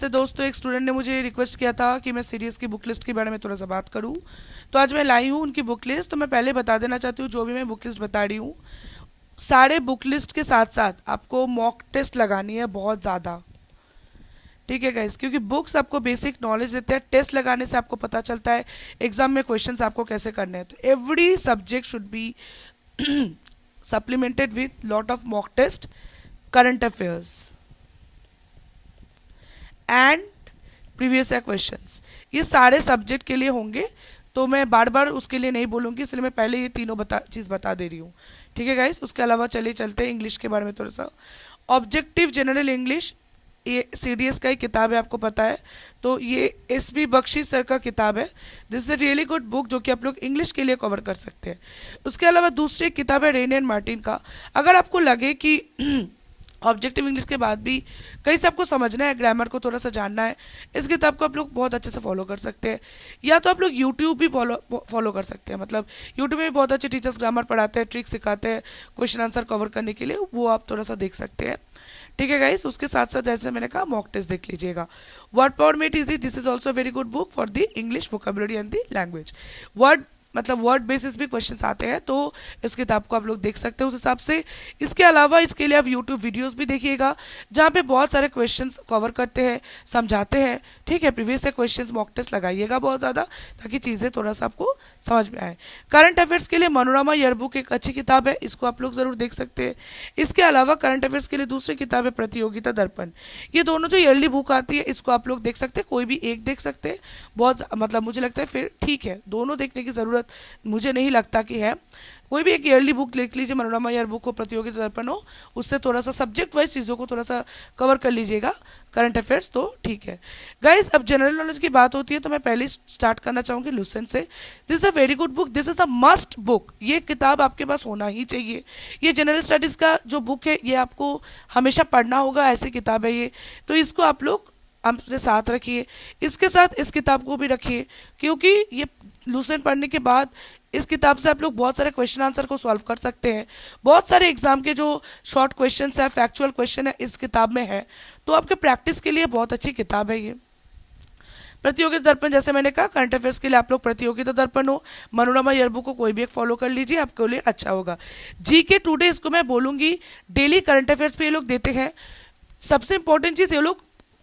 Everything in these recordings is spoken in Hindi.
तो दोस्तों, एक स्टूडेंट ने मुझे रिक्वेस्ट किया था कि मैं सीरीज की बुक लिस्ट के बारे में थोड़ा सा बात करूं। तो आज मैं लाई हूं उनकी बुक लिस्ट। तो मैं पहले बता देना चाहती हूँ, जो भी मैं बुक लिस्ट बता रही हूँ, सारे बुक लिस्ट के साथ साथ आपको मॉक टेस्ट लगानी है बहुत ज़्यादा। ठीक है गाइस, क्योंकि बुक्स आपको बेसिक नॉलेज देते हैं, टेस्ट लगाने से आपको पता चलता है एग्जाम में क्वेश्चंस आपको कैसे करने हैं। तो every subject should be supplemented with lot of mock test, current affairs and previous year questions. ये सारे सब्जेक्ट के लिए होंगे, तो मैं बार बार उसके लिए नहीं बोलूँगी, इसलिए मैं पहले ये तीनों चीज़ बता दे रही हूँ। ठीक है गाइस, उसके अलावा चलिए चलते हैं इंग्लिश के बारे में थोड़ा सा। ऑब्जेक्टिव जनरल इंग्लिश, ये सीडीएस का ही किताब है, आपको पता है। तो ये एस बी बख्शी सर का किताब है। This is a really good book, जो कि आप लोग इंग्लिश के लिए कवर कर सकते हैं। उसके अलावा दूसरी किताब है रेन एंड मार्टिन का। अगर आपको लगे कि ऑब्जेक्टिव इंग्लिश के बाद भी कहीं से आपको समझना है, ग्रामर को थोड़ा सा जानना है, इस किताब को आप लोग बहुत अच्छे से फॉलो कर सकते हैं। या तो आप लोग यूट्यूब भी फॉलो कर सकते हैं। मतलब यूट्यूब में भी बहुत अच्छे टीचर्स ग्रामर पढ़ाते हैं, ट्रिक सिखाते हैं क्वेश्चन आंसर कवर करने के लिए, वो आप थोड़ा सा देख सकते हैं। ठीक है गाइस, उसके साथ साथ जैसे मैंने कहा मॉक टेस्ट देख लीजिएगा। Word power made easy, this is also very good book for the English vocabulary and the language. Word मतलब वर्ड बेसिस भी क्वेश्चंस आते हैं, तो इस किताब को आप लोग देख सकते हैं उस हिसाब से। इसके अलावा इसके लिए आप यूट्यूब वीडियोस भी देखिएगा, जहाँ पे बहुत सारे क्वेश्चंस कवर करते हैं, समझाते हैं। ठीक है, प्रीवियस से क्वेश्चंस मॉक टेस्ट लगाइएगा बहुत ज़्यादा, ताकि चीज़ें थोड़ा सा आपको समझ में आए। करंट अफेयर्स के लिए मनोरमा ईयरबुक एक अच्छी किताब है, इसको आप लोग जरूर देख सकते हैं। इसके अलावा करंट अफेयर्स के लिए दूसरी किताब है प्रतियोगिता दर्पण। ये दोनों जो ईयरली बुक आती है, इसको आप लोग देख सकते हैं, कोई भी एक देख सकते हैं। बहुत मतलब मुझे लगता है फिर ठीक है, दोनों देखने की ज़रूरत मुझे नहीं लगता कि है। कोई भी एक ईयरली बुक देख लीजिए, मनोरमा ईयर बुक हो, प्रतियोगिता दर्पण हो, उससे थोड़ा सा सब्जेक्ट वाइज चीज़ों को थोड़ा सा कवर कर लीजिएगा, करंट अफेयर्स, तो ठीक है गाइस। अब जनरल नॉलेज की बात होती है, तो मैं पहले स्टार्ट करना चाहूँगी लुसेंट से। This is a very good book, this is a must book. ये किताब आपके पास होना ही चाहिए। ये जनरल स्टडीज़ का जो बुक है, ये आपको हमेशा पढ़ना होगा, ऐसी किताब है ये। तो इसको आप लोग अपने साथ रखिए, इसके साथ इस किताब को भी रखिए, क्योंकि ये लुसेंट पढ़ने के बाद इस किताब से आप लोग बहुत सारे क्वेश्चन आंसर को सॉल्व कर सकते हैं। बहुत सारे एग्जाम के जो शॉर्ट क्वेश्चन है, फैक्चुअल क्वेश्चन है, इस किताब में है। तो आपके प्रैक्टिस के लिए बहुत अच्छी किताब है ये। प्रतियोगिता दर्पण, जैसे मैंने कहा, करंट अफेयर्स के लिए आप लोग प्रतियोगिता दर्पण हो, मनोरमा ईयरबुक को कोई भी एक फॉलो कर लीजिए, आपके लिए अच्छा होगा। जीके टुडे, इसको मैं बोलूंगी डेली करंट अफेयर्स पे ये लोग देते हैं। सबसे इंपॉर्टेंट चीज, ये लोग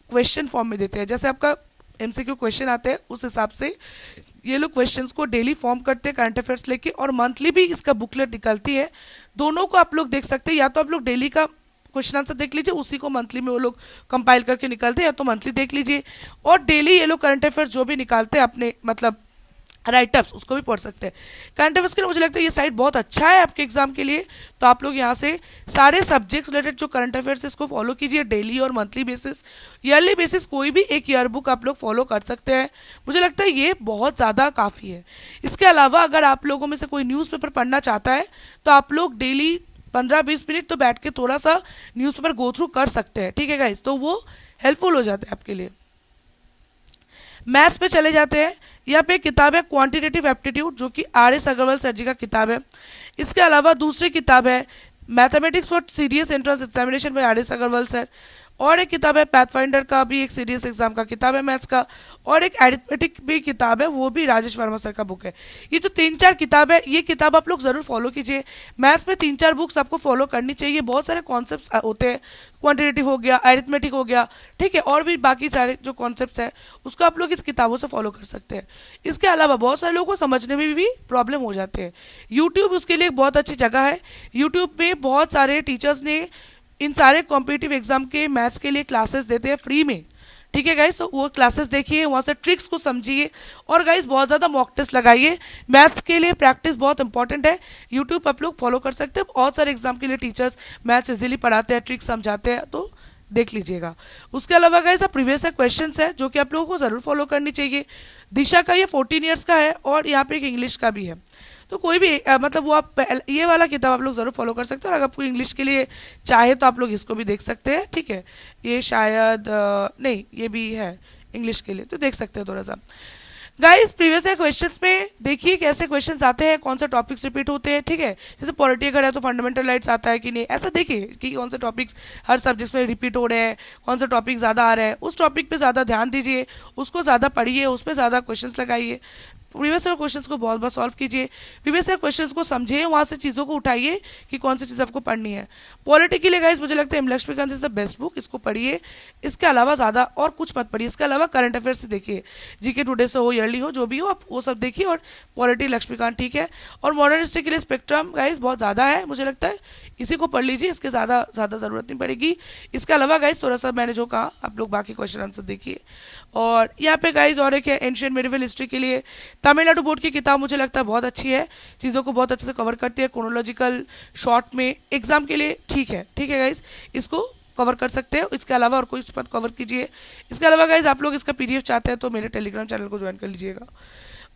क्वेश्चन फॉर्म में देते हैं। जैसे आपका एमसीक्यू क्वेश्चन आते हैं, उस हिसाब से ये लोग क्वेश्चंस को डेली फॉर्म करते हैं करंट अफेयर्स लेके, और मंथली भी इसका बुकलेट निकलती है। दोनों को आप लोग देख सकते हैं, या तो आप लोग डेली का क्वेश्चन आंसर देख लीजिए, उसी को मंथली में वो लोग कंपाइल करके निकालते हैं, या तो मंथली देख लीजिए। और डेली ये लोग करंट अफेयर्स जो भी निकालते हैं अपने मतलब राइटअप्स, उसको भी पढ़ सकते हैं। करंट अफेयर्स के लिए मुझे लगता है ये साइट बहुत अच्छा है आपके एग्जाम के लिए। तो आप लोग यहाँ से सारे सब्जेक्ट्स रिलेटेड जो करंट अफेयर्स है, इसको फॉलो कीजिए डेली और मंथली बेसिस, ईयरली बेसिस कोई भी एक ईयर बुक आप लोग फॉलो कर सकते हैं। मुझे लगता है ये बहुत ज़्यादा काफ़ी है। इसके अलावा अगर आप लोगों में से कोई न्यूज़पेपर पढ़ना चाहता है, तो आप लोग डेली 15-20 मिनट तो बैठ के थोड़ा सा न्यूज़पेपर गो थ्रू कर सकते हैं। ठीक है गाइस, तो वो हेल्पफुल हो जाता है आपके लिए। मैथ्स पे चले जाते हैं। यहाँ पे किताब है क्वांटिटेटिव एप्टीट्यूड, जो कि R S Agarwal sir ji का किताब है। इसके अलावा दूसरी किताब है mathematics for serious entrance examination by R S Agarwal sir. और एक किताब है पैथफाइंडर का, भी एक सीरियस एग्जाम का किताब है मैथ्स का। और एक एरिथमेटिक भी किताब है, वो भी राजेश वर्मा सर का बुक है। ये तो 3-4 किताब है, ये किताब आप लोग जरूर फॉलो कीजिए। मैथ्स में 3-4 बुक्स आपको फॉलो करनी चाहिए। बहुत सारे कॉन्सेप्ट्स होते हैं, क्वांटिटेटिव हो गया, एरिथमेटिक हो गया, ठीक है, और भी बाकी सारे जो कॉन्सेप्ट्स हैं, उसको आप लोग इस किताबों से फॉलो कर सकते हैं। इसके अलावा बहुत सारे लोगों को समझने में भी प्रॉब्लम हो जाते हैं। यूट्यूब उसके लिए एक बहुत अच्छी जगह है। यूट्यूब पे बहुत सारे टीचर्स ने इन सारे कॉम्पिटिटिव एग्जाम के मैथ्स के लिए क्लासेस देते हैं फ्री में। ठीक है गाइस, तो वो क्लासेस देखिए, वहाँ से ट्रिक्स को समझिए, और गाइस बहुत ज़्यादा मॉक टेस्ट लगाइए। मैथ्स के लिए प्रैक्टिस बहुत इंपॉर्टेंट है। यूट्यूब आप लोग फॉलो कर सकते हैं, बहुत सारे एग्जाम के लिए टीचर्स मैथ्स इजीली पढ़ाते हैं, ट्रिक्स समझाते हैं, तो देख लीजिएगा। उसके अलावा गाइस प्रीवियस क्वेश्चन है जो कि आप लोगों को जरूर फॉलो करनी चाहिए। दिशा का ये 14 ईयर्स का है, और यहाँ पे एक इंग्लिश का भी है। तो कोई भी मतलब वो आप ये वाला किताब आप लोग जरूर फॉलो कर सकते हैं। और अगर आपको इंग्लिश के लिए चाहे तो आप लोग इसको भी देख सकते हैं। ठीक है, ये शायद नहीं, ये भी है इंग्लिश के लिए, तो देख सकते हैं थोड़ा सा। गाइस प्रीवियस ईयर क्वेश्चंस में देखिए कैसे क्वेश्चंस आते हैं, कौन से टॉपिक्स रिपीट होते हैं, ठीक है। जैसे पॉलिटी अगर है तो फंडामेंटल राइट्स आता है कि नहीं, ऐसा देखिए कि कौन से टॉपिक्स हर सब्जेक्ट में रिपीट हो रहे हैं, कौन सा टॉपिक ज़्यादा आ रहा है, उस टॉपिक पे ज़्यादा ध्यान दीजिए, उसको ज़्यादा पढ़िए, उस पर ज़्यादा क्वेश्चन लगाइए, प्रीवियस ईयर क्वेश्चंस को बहुत बार सॉल्व कीजिए, प्रीवियस ईयर क्वेश्चंस को समझिए, वहाँ से चीज़ों को उठाइए कि कौन सी चीज़ आपको पढ़नी है। पॉलिटी के लिए गाइस मुझे लगता है M Laxmikanth is the best book, इसको पढ़िए। इसके अलावा ज़्यादा और कुछ मत पढ़िए, इसके अलावा करंट अफेयर्स से देखिए, जीके टुडे से हो, ईयरली हो, जो भी हो आप वो सब देखिए, और पॉलिटी लक्ष्मीकांत ठीक है। और मॉडर्न हिस्ट्री के लिए स्पेक्ट्रम गाइस बहुत ज़्यादा है, मुझे लगता है इसी को पढ़ लीजिए, इसके ज़्यादा ज़रूरत नहीं पड़ेगी। इसके अलावा गाइस थोड़ा सा मैंने जो कहा आप लोग बाकी क्वेश्चन आंसर देखिए। और यहाँ पे गाइस और एक है एंशियंट मेडिवल हिस्ट्री के लिए तमिलनाडु बोर्ड की किताब मुझे लगता है बहुत अच्छी है, चीज़ों को बहुत अच्छे से कवर करती है, क्रोनोलॉजिकल शॉर्ट में एग्जाम के लिए ठीक है गाइस, इसको कवर कर सकते हैं। इसके अलावा और कोई पद कवर कीजिए। इसके अलावा गाइज आप लोग इसका पीडीएफ चाहते हैं तो मेरे टेलीग्राम चैनल को ज्वाइन कर लीजिएगा।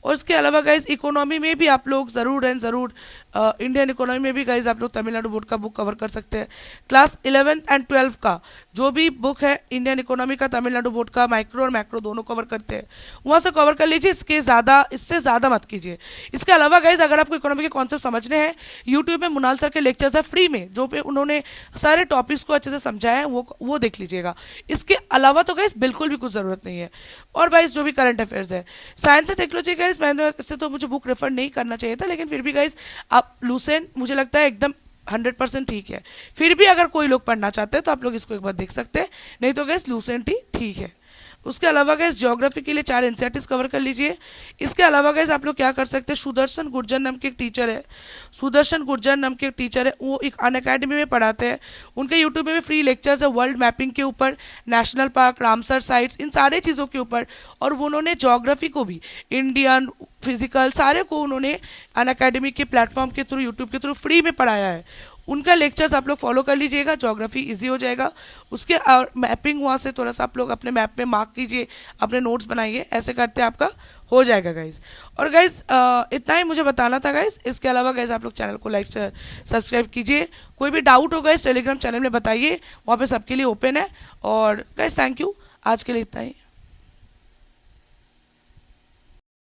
और इसके अलावा गाइज इकोनॉमी में भी आप लोग ज़रूर एंड ज़रूर इंडियन इकोनॉमी में भी गाइज आप लोग तमिलनाडु बोर्ड का बुक कवर कर सकते हैं। क्लास 11 एंड 12 का जो भी बुक है इंडियन इकोनॉमी का, तमिलनाडु बोर्ड का, माइक्रो और मैक्रो दोनों कवर करते हैं, वहाँ से कवर कर लीजिए, इससे ज़्यादा मत कीजिए। इसके अलावा गाइज अगर आपको इकोनॉमी के कॉन्सेप्ट समझने हैं, यूट्यूब में मुनाल सर के लेक्चर्स है फ्री में, जो पे उन्होंने सारे टॉपिक्स को अच्छे से समझाया है, वो देख लीजिएगा। इसके अलावा तो गाइज बिल्कुल भी कुछ ज़रूरत नहीं है। और गाइज जो भी करंट अफेयर्स है, साइंस एंड टेक्नोलॉजी गाइज मैंने इससे तो मुझे बुक रेफर नहीं करना चाहिए था, लेकिन फिर भी गाइज आप लूसेंट मुझे लगता है एकदम 100% ठीक है। फिर भी अगर कोई लोग पढ़ना चाहते हैं तो आप लोग इसको एक बार देख सकते हैं, नहीं तो गैस लूसेंट ही ठीक है। उसके अलावा गैस ज्योग्राफी के लिए 4 एनसीईआरटीज कवर कर लीजिए। इसके अलावा गैस आप लोग क्या कर सकते हैं, सुदर्शन गुर्जर नाम के एक टीचर है, वो एक अन अकेडमी में पढ़ाते हैं, उनके यूट्यूब में भी फ्री लेक्चर्स है वर्ल्ड मैपिंग के ऊपर, नेशनल पार्क, रामसर साइट्स, इन सारे चीज़ों के ऊपर। और वो उन्होंने ज्योग्राफी को भी, इंडियन फिजिकल, सारे को उन्होंने अन अकेडमी के प्लेटफॉर्म के थ्रू, यूट्यूब के थ्रू फ्री में पढ़ाया है। उनका लेक्चर्स आप लोग फॉलो कर लीजिएगा, ज्योग्राफी इजी हो जाएगा। उसके मैपिंग वहाँ से थोड़ा सा आप लोग अपने मैप में मार्क कीजिए, अपने नोट्स बनाइए, ऐसे करते आपका हो जाएगा गाइज। और गाइज इतना ही मुझे बताना था गाइज। इसके अलावा गाइज आप लोग चैनल को लाइक सब्सक्राइब कीजिए। कोई भी डाउट होगा इस टेलीग्राम चैनल में बताइए, वहाँ पे सबके लिए ओपन है। और गाइज थैंक यू, आज के लिए इतना ही।